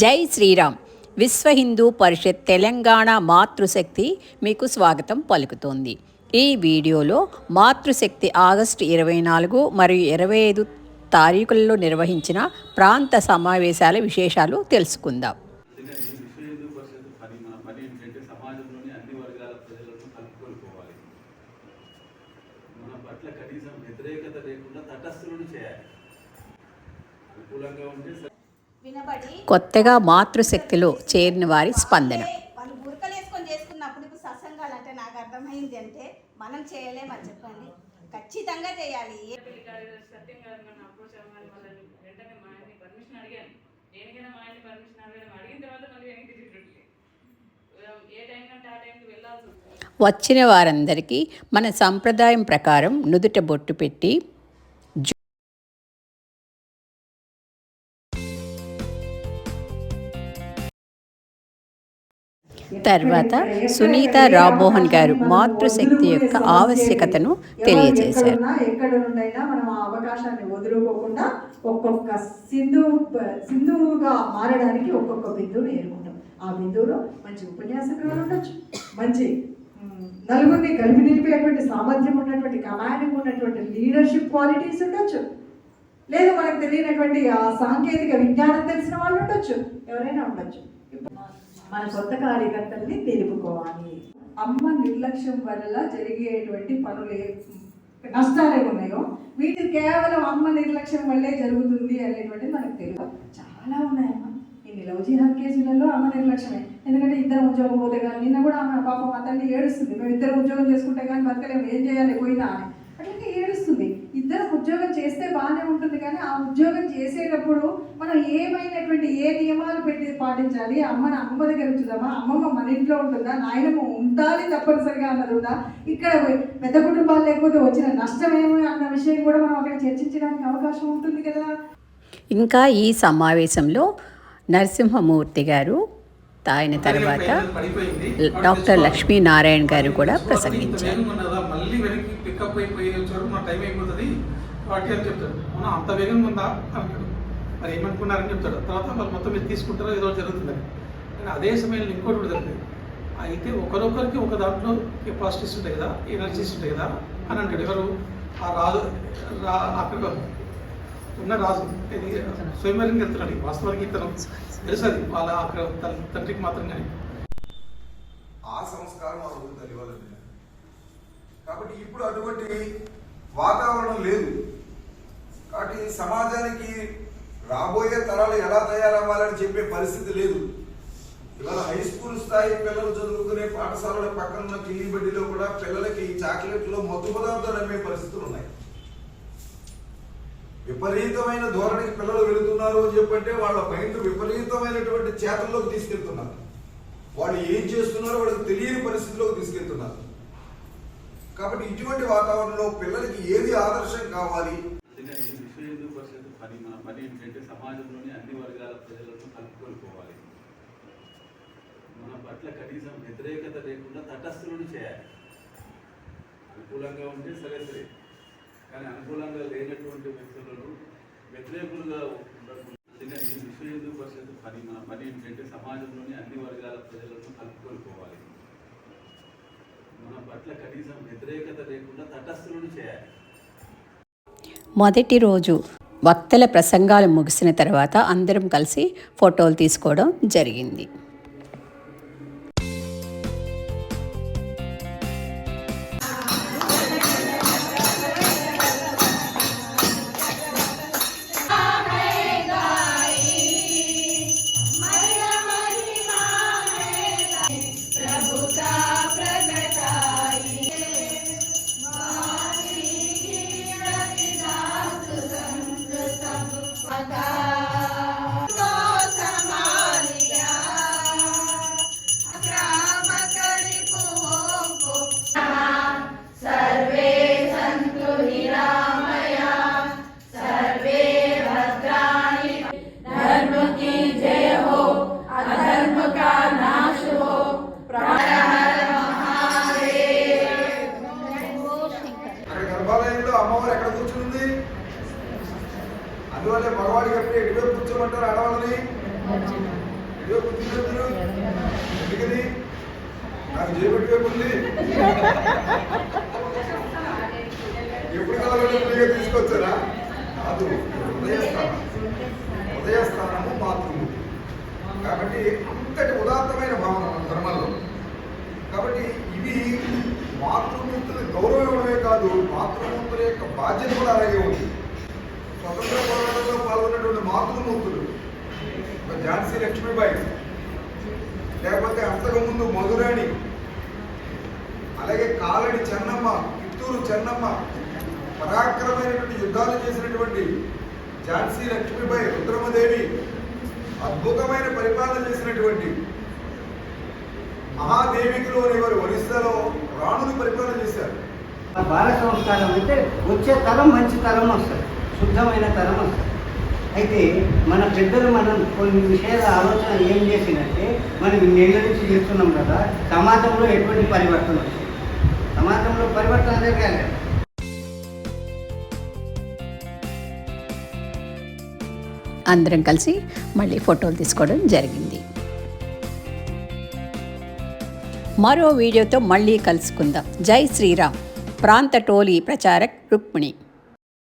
జై శ్రీరామ్. విశ్వ హిందూ పరిషత్ తెలంగాణ మాతృశక్తి మీకు స్వాగతం పలుకుతోంది. ఈ వీడియోలో మాతృశక్తి ఆగస్టు 24 మరియు 25 తారీఖులలో నిర్వహించిన ప్రాంత సమావేశాల విశేషాలు తెలుసుకుందాం. కొత్తగా మాతృశక్తిలో చేరిన వారి స్పందన. వాళ్ళు బురకలు వేసుకొని చేసుకున్నప్పుడు ఇప్పుడు సత్సంగాలు అంటే నాకు అర్థమైంది అంటే మనం చేయలేమని చెప్పండి, ఖచ్చితంగా చేయాలి. వచ్చిన వారందరికీ మన సంప్రదాయం ప్రకారం నుదుట బొట్టు పెట్టి తర్వాత సునీత రామ్మోహన్ గారు మాతృశక్తి యొక్క ఆవశ్యకతను తెలియజేశారు. ఎక్కడ నుండైనా మనం ఆ అవకాశాన్ని వదులుకోకుండా ఒక్కొక్క సింధువుగా మారడానికి ఒక్కొక్క బిందువును ఏరుకుంటాం. ఆ బిందువులో మంచి ఉపన్యాసకులు ఉండొచ్చు, మంచి నలుగురిని కలిపి నిలిపేటువంటి సామర్థ్యం ఉన్నటువంటి కమాండింగ్ ఉన్నటువంటి లీడర్షిప్ క్వాలిటీస్ ఉండొచ్చు, లేదు మనకు తెలియనటువంటి ఆ సాంకేతిక విజ్ఞానం తెలిసిన వాళ్ళు ఉండొచ్చు, ఎవరైనా ఉండొచ్చు. మన కొత్త కార్యకర్తల్ని తెలుపుకోవాలి. అమ్మ నిర్లక్ష్యం వల్ల జరిగేటువంటి పనులు నష్టాలు ఉన్నాయో వీటి కేవలం అమ్మ నిర్లక్ష్యం వల్లే జరుగుతుంది అనేటువంటిది మనకు తెలియదు. చాలా ఉన్నాయమ్మా ఇన్ని లవ్ జిహాద్ కేసులలో అమ్మ నిర్లక్ష్యమే. ఎందుకంటే ఇద్దరు ఉద్యోగం పోతే కానీ నిన్న కూడా ఆమె పాపం మా తల్లి ఏడుస్తుంది, మేము ఇద్దరు ఉద్యోగం చేసుకుంటే కానీ బతకలేము, ఏం చేయాలి పోయినా అని అట్లనే ఏడుస్తుంది. ఇద్దరు ఉద్యోగం చేస్తే బాగానే ఉంటుంది, కానీ ఆ ఉద్యోగం చేసేటప్పుడు మనం ఏమైనటువంటి ఏ నియమాలు పెట్టి పాటించాలి, అమ్మని అమ్మ దగ్గర ఉంచుదామా, అమ్మమ్మ మన ఇంట్లో ఉంటుందా, నాయనమ్మ ఉండాలి తప్పనిసరిగా అన్నది ఉందా, ఇక్కడ పెద్ద కుటుంబాలు లేకపోతే వచ్చిన నష్టం ఏమి అన్న విషయం కూడా మనం అక్కడ చర్చించడానికి అవకాశం ఉంటుంది కదా. ఇంకా ఈ సమావేశంలో నరసింహమూర్తి గారు, ఆయన తర్వాత డాక్టర్ లక్ష్మీనారాయణ గారు కూడా ప్రసంగించారు. అంత వేగంగా ఉందా అంటాడు, మరి ఏమనుకున్నారని చెప్తాడు. తర్వాత వాళ్ళు మొత్తం మీరు తీసుకుంటారో ఏదో జరుగుతుందని. కానీ అదే సమయంలో ఇంకోటి కూడా జరుగుతుంది. అయితే ఒకరొకరికి ఒక దాంట్లో కెపాసిటీస్ ఉంటాయి కదా, ఎనర్జీస్ ఉంటాయి కదా అని అంటాడు. ఎవరు ఆ రాజు అక్కడ ఉన్న రాజు ఇది స్వయంవరం వెళ్తున్నాడు. వాస్తవానికి ఇతను తెలుసు అది వాళ్ళ అక్కడ తండ్రికి మాత్రం. కానీ ఆ సంస్కారం తెలియాలి. కాబట్టి ఇప్పుడు అటువంటి వాతావరణం లేదు. కాబట్టి సమాజానికి రాబోయే తరాలు ఎలా తయారవ్వాలని చెప్పే పరిస్థితి లేదు. ఇవాళ హై స్కూల్ స్థాయి పిల్లలు చదువుకునే పాఠశాలల పక్కన ఉన్న కిల్లి బడ్డీలో కూడా పిల్లలకి చాక్లెట్లో మత్తు పదార్థాలు అమ్మే పరిస్థితులు ఉన్నాయి. విపరీతమైన ధోరణికి పిల్లలు వెళుతున్నారు అని చెప్పంటే వాళ్ళ మైండ్ విపరీతమైనటువంటి చేతల్లోకి తీసుకెళ్తున్నారు. వాళ్ళు ఏం చేస్తున్నారో వాళ్ళకి తెలియని పరిస్థితిలోకి తీసుకెళ్తున్నారు. కాబట్టి ఇటువంటి వాతావరణంలో పిల్లలకి ఏది ఆదర్శం కావాలి. విశ్వ హిందూ పరిషత్ మన పని ఏంటంటే సమాజంలోని అన్ని వర్గాల ప్రజలను కలుపుకోవాలి. మన పట్ల కనీసం వ్యతిరేకత లేకుండా తటస్థులను చేయాలి. అనుకూలంగా ఉంటే సరే, కానీ అనుకూలంగా లేనటువంటి వ్యక్తులను వ్యతిరేకులుగా ఉండకుండా. అందుకని విశ్వ హిందూ పరిషత్ మన పని ఏంటంటే సమాజంలోని అన్ని వర్గాల ప్రజలను కలుపుకోవాలి. మన పట్ల కనీసం వ్యతిరేకత లేకుండా తటస్థులను చేయాలి. మొదటి రోజు వక్తల ప్రసంగాలు ముగిసిన తర్వాత అందరం కలిసి ఫోటోలు తీసుకోవడం జరిగింది. ఇదిగో కూర్చున్నారు మీరు. ఎందుకని నాకు చేపట్టి వైపు ఉంది. ఎప్పుడు కావాలంటే ఫ్రీగా తీసుకొచ్చారా? కాదు, ఉదయస్థానము మాతృమూర్తి. కాబట్టి అంతటి ఉదాత్తమైన భావన మన ధర్మంలో. కాబట్టి ఇవి మాతృమూర్తులు గౌరవం ఇవ్వడమే కాదు, మాతృమూర్తుల యొక్క బాధ్యత కూడా అలాగే ఉంది. స్వతంత్ర పోరాటంలో పాల్గొన్నటువంటి మాతృమూర్తులు ఝాన్సీ లక్ష్మీబాయి, లేకపోతే అంతకుముందు మధురాణి, అలాగే కాలడి చెన్నమ్మ, చిత్తూరు చెన్నమ్మ, పరాక్రమైనటువంటి యుద్ధాలు చేసినటువంటి ఝాన్సీ లక్ష్మీబాయి, రుద్రమదేవి, అద్భుతమైన పరిపాలన చేసినటువంటి మహాదేవికులు అనేవారు ఒరిస్సాలో రాణులు పరిపాలన చేశారు. బాల సంస్కారం అంటే వచ్చే తరం మంచి తరం వస్తుంది, శుద్ధమైన తరం వస్తుంది. అయితే మన పెద్దలు మనం కొన్ని విషయాల ఆలోచన ఏం చేసినట్టే మనం నెల నుంచి చేస్తున్నాం కదా, సమాజంలో ఎటువంటి పరివర్తన వచ్చింది, సమాజంలో పరివర్తన జరగాలి. అందరం కలిసి మళ్ళీ ఫోటోలు తీసుకోవడం జరిగింది. మరో వీడియోతో మళ్ళీ కలుసుకుందాం. జై శ్రీరామ్. ప్రాంత టోలీ ప్రచారక్ రుక్మిణి.